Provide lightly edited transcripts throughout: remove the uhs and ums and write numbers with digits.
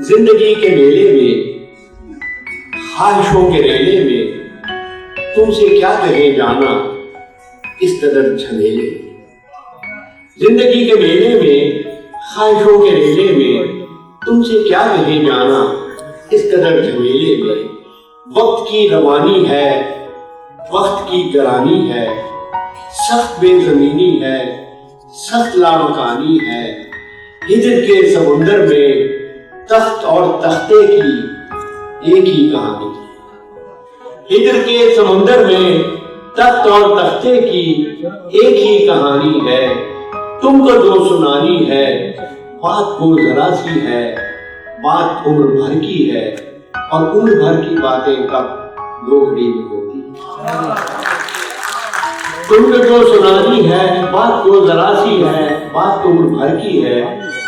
जिंदगी के मेले में, ख्वाहिशों के रेले में, तुमसे क्या कहे जाना इस कदर झमेले में। जिंदगी के मेले में, ख्वाहिशों के रेले में, तुमसे क्या कहे जाना इस कदर झमेले में। वक्त की रवानी है, वक्त की गरानी है, सख्त बेजमीनी है, सख्त लामकानी है। हिजर के समुंदर में तख्त और तख्ते की एक ही कहानी। हिजर के समुंदर में तख्त और तख्ते की एक ही कहानी है। तुमको जो सुनानी है बात को जरा सी है, बात उम्र भर की है, और उम्र भर की बातें कब दो घड़ी में होती। तुमको जो सुनानी है बात को जरा सी है, बात उम्र भर की है,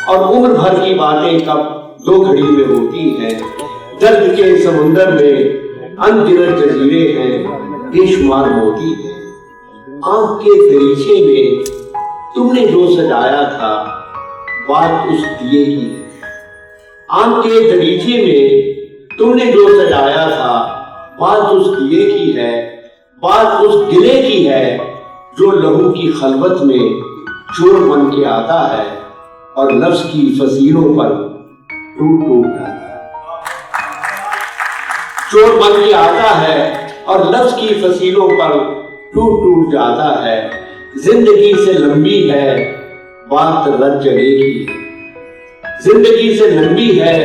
और उम्र भर की बातें कब दो घड़ी में होती है। दर्द के समुंदर में अनगिनत जजीरे हैं, बेशुमार मोती है। आंख के दरीचे में तुमने जो सजाया था बात उस दिए की है। आंख के दरीचे में तुमने जो सजाया था बात उस दिए की है, बात उस दिले की है जो लहू की खलवत में चोर बन के आता है और लफ्ज की फसीलों पर टूट टूट जाता है। चोर बन के आता है और लफ्ज की फसीलों पर टूट टूट जाता है। जिंदगी से लंबी है बात रत जगह की है। जिंदगी से लंबी है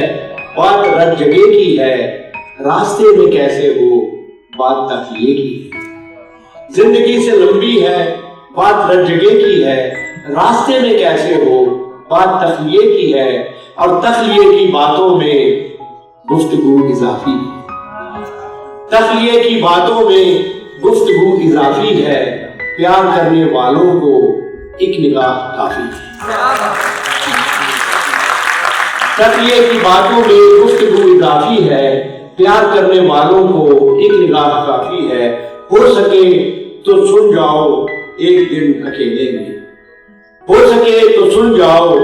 बात रत जगह की है, रास्ते में कैसे हो बात तखलिए की है। जिंदगी से लंबी है बात रत जगह की है, रास्ते में कैसे हो बात तखलिए की है, और तखलिए की बातों में गुफ्तगू इजाफी है। तखलिए की बातों में गुफ्तगू इजाफी है, प्यार करने वालों को एक निगाह काफी है। तखलिए की बातों में गुफ्तगू इजाफी है, प्यार करने वालों को एक निगाह काफी है। हो सके तो सुन जाओ एक दिन अकेले में, हो सके तो सुन जाओ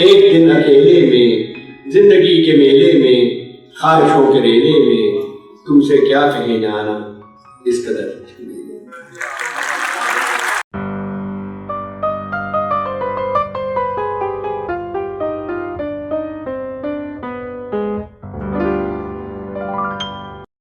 एक दिन अकेले में। जिंदगी के मेले में, ख्वाहिशों के रेले में, तुमसे क्या कहे जाना इस कदर।